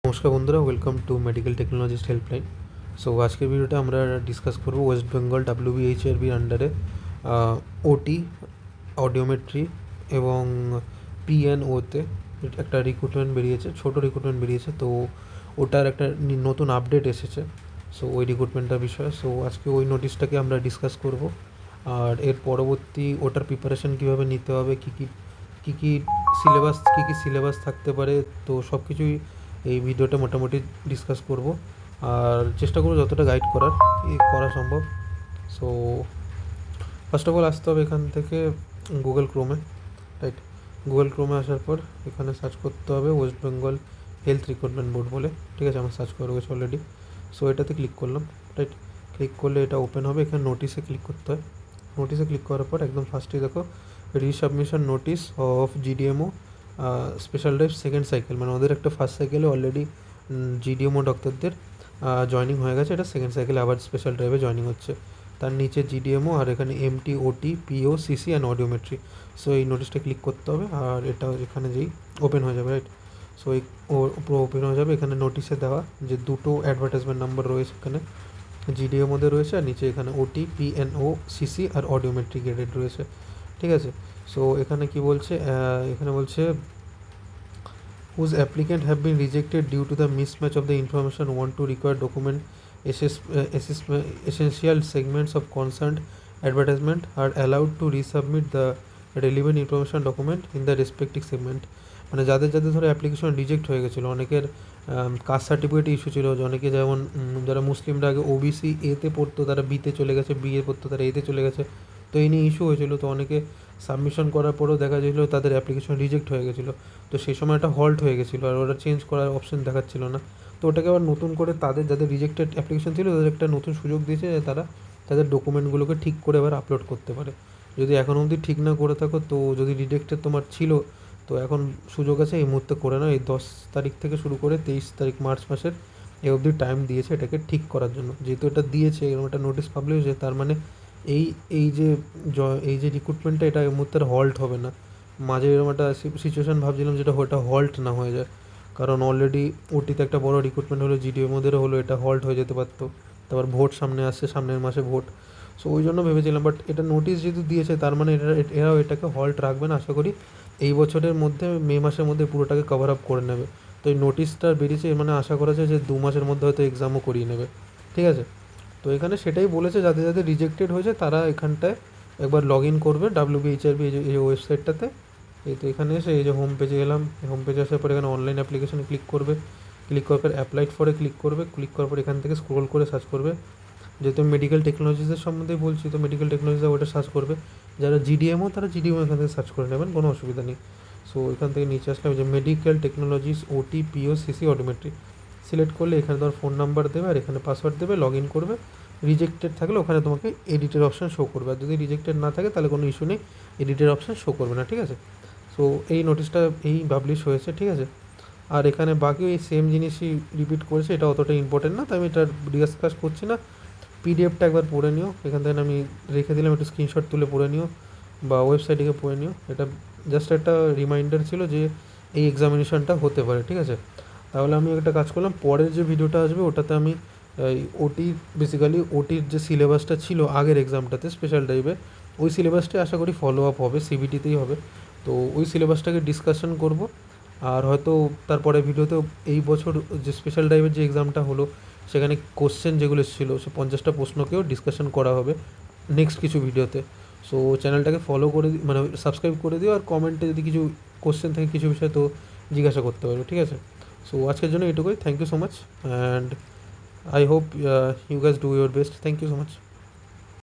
নমস্কার বন্ধুরা, welcome to medical technologist helpline. So আজকের ভিডিওটা আমরা ডিসকাস করব ওয়েস্ট বেঙ্গল WBHRBর আন্ডারে ওটি, অডিওমেট্রি এবং PNOতে একটা রিক্রুটমেন্ট বেরিয়েছে, ছোটো রিক্রুটমেন্ট বেরিয়েছে। তো ওটার একটা নতুন আপডেট এসেছে, সো ওই রিক্রুটমেন্টটার বিষয়ে। সো আজকে ওই নোটিশটাকে আমরা ডিসকাস করব, আর এর পরবর্তী ওটার প্রিপারেশন কীভাবে নিতে হবে, কী কী সিলেবাস থাকতে পারে, তো সব কিছুই এই ভিডিওটা মোটামুটি ডিসকাস করব, আর চেষ্টা করব যতটা গাইড করা সম্ভব। সো ফার্স্ট অফ অল আসতে হবে এখান থেকে গুগল ক্রোমে, রাইট? গুগল ক্রোমে আসার পর এখানে সার্চ করতে হবে West Bengal health recruitment board বলে, ঠিক আছে? আমার সার্চ করা রয়েছে অলরেডি। সো এটাতে ক্লিক করলাম, রাইট? ক্লিক করলে এটা ওপেন হবে। এখানে নোটিশে ক্লিক করতে হয়। নোটিশে ক্লিক করার পর একদম ফার্স্টেই দেখো resubmission notice of GDMO special drive second cycle, মানে ওদের একটা ফার্স্ট সাইকেলে অলরেডি GDMO ডক্টরদের জয়নিং হয়ে গেছে, এটা সেকেন্ড সাইকেলে আবার স্পেশাল ড্রাইভে জয়নিং হচ্ছে। তার নিচে GDMO, আর এখানে MT, OT, PO, CC and audiometry. So এই নোটিশটা ক্লিক করতে হবে, আর এটা এখানে যেই ওপেন হয়ে যাবে, রাইট? সো এই পুরো ওপেন হয়ে যাবে। এখানে নোটিশে দেওয়া যে দুটো অ্যাডভার্টাইজমেন্ট নাম্বার রয়েছে, এখানে GDMOদের রয়েছে, আর নিচে এখানে OT, PNO, CC আর অডিওমেট্রি গ্রেডেড রয়েছে, ঠিক আছে? সো এখানে কি বলছে, এখানে বলছে whose applicant have been rejected due to the mismatch of the information want to require document essential segments of concerned advertisement are allowed to resubmit the relevant information document in the respective segment। মানে যাদের ধরো application reject হয়ে গেছিলো, অনেকের caste certificate issue ছিল, অনেকে যেমন যারা মুসলিমরা আগে OBC এতে পড়তো তারা বিতে চলে গেছে, বিএ পড়তো তারা এতে চলে গেছে, তো এই নিয়ে ইস্যু হয়েছিল। তো অনেকে সাবমিশন করার পরেও দেখা যাচ্ছিলো তাদের অ্যাপ্লিকেশন রিজেক্ট হয়ে গেছিলো, তো সেই সময় একটা হল্ট হয়ে গেছিলো, আর ওরা চেঞ্জ করার অপশন দেখাচ্ছিল না। তো ওটাকে আবার নতুন করে তাদের যাদের রিজেক্টেড অ্যাপ্লিকেশন ছিল তাদের একটা নতুন সুযোগ দিয়েছে যে তারা তাদের ডকুমেন্টগুলোকে ঠিক করে আবার আপলোড করতে পারে। যদি এখন অবধি ঠিক না করে থাকো, তো যদি রিজেক্টেড তোমার ছিল, তো এখন সুযোগ আছে, এই মুহূর্তে করে নাও। এই 10 তারিখ থেকে শুরু করে 23 তারিখ মার্চ মাসের এই অবধি টাইম দিয়েছে এটাকে ঠিক করার জন্য। যেহেতু এটা দিয়েছে, এরকম একটা নোটিশ পাবলিশ হয়েছে, তার মানে এই এই যে এই যে রিক্রুটমেন্টটা, এটা এই মুহূর্তে হল্ট হবে না। মাঝে এরকম একটা সিচুয়েশান ভাবছিলাম যেটা ওটা হল্ট না হয়ে যায়, কারণ অলরেডি ওটিতে একটা বড় রিক্রুটমেন্ট হলো, GDMOদেরও হলো, এটা হল্ট হয়ে যেতে পারতো। তারপর ভোট সামনে আসছে, সামনের মাসে ভোট। সো ওই জন্য ভেবেছিলাম, বাট এটা নোটিশ যেহেতু দিয়েছে, তার মানে এরাও এটাকে হল্ট রাখবে না। আশা করি এই বছরের মধ্যে, মে মাসের মধ্যে পুরোটাকে কভার আপ করে নেবে। তো এই নোটিশটা বেরিয়েছে, মানে আশা করা যায় যে 2 মাসের মধ্যে হয়তো এক্সামও করিয়ে নেবে, ঠিক আছে? তো এখানে সেটাই বলেছে, যাদের রিজেক্টেড হয়েছে তারা এখানটায় একবার লগ ইন করবে WBHRB এই ওয়েবসাইটটাতে। এই তো এখানে এসে এই যে হোম পেজে এলাম, হোম পেজে আসার পর এখানে অনলাইন অ্যাপ্লিকেশনে ক্লিক করবে। ক্লিক করার পর অ্যাপ্লাইড ফরে ক্লিক করবে। ক্লিক করার পর এখান থেকে স্ক্রোল করে সার্চ করবে। যেহেতু মেডিকেল টেকনোলজিসের সম্বন্ধে বলছি, তো মেডিকেল টেকনোলজিস ওটা সার্চ করবে। যারা GDMO তারা GDMO এখান থেকে সার্চ করে নেবেন, কোনো অসুবিধা নেই। সো এখান থেকে নিচে আসলে যে medical technologies OT, PO, CC, audiometry select করলে এখানে তোমার ফোন নাম্বার দেবে, আর এখানে পাসওয়ার্ড দেবে, লগ ইন করবে। রিজেক্টেড থাকলে ওখানে তোমাকে এডিটের অপশান শো করবে, আর যদি রিজেক্টেড না থাকে তাহলে কোনো ইস্যু নেই, এডিটের অপশান শো করবে না, ঠিক আছে? সো এই নোটিশটা এই পাবলিশ হয়েছে, ঠিক আছে? আর এখানে বাকি এই সেম জিনিসই রিপিট করেছে, এটা অতটা ইম্পর্টেন্ট না, তাই আমি এটা ডিসকাস করছি না। PDFটা একবার পড়ে নিও, এখান থেকে আমি রেখে দিলাম, একটু স্ক্রিনশট তুলে পড়ে নিও বা ওয়েবসাইটে গিয়ে পড়ে নিও। এটা জাস্ট একটা রিমাইন্ডার ছিল যে এই এক্সামিনেশনটা হতে পারে, ঠিক আছে? তাহলে আমি একটা কাজ করলাম, পরের যে ভিডিওটা আসবে ওটাতে আমি ওটির যে সিলেবাসটা ছিল আগের এক্সামটাতে স্পেশাল ড্রাইভে, ওই সিলেবাসটাই আশা করি ফলো আপ হবে, CBTতেই হবে। তো ওই সিলেবাসটাকে ডিসকাশন করব, আর হয়তো তারপরে ভিডিওতে এই বছর যে স্পেশাল ড্রাইভের যে এক্সামটা হলো সেখানে কোশ্চেন যেগুলো ছিল সে 50টা প্রশ্নকেও ডিসকাশন করা হবে নেক্সট কিছু ভিডিওতে। সো চ্যানেলটাকে ফলো করে মানে সাবস্ক্রাইব করে দিও, আর কমেন্টে যদি কিছু কোশ্চেন থাকে কিছু বিষয়, তো জিজ্ঞাসা করতে পারবে, ঠিক আছে? সো আজকের জন্য এটুকুই। Thank you so much, and I hope you guys do your best. Thank you so much.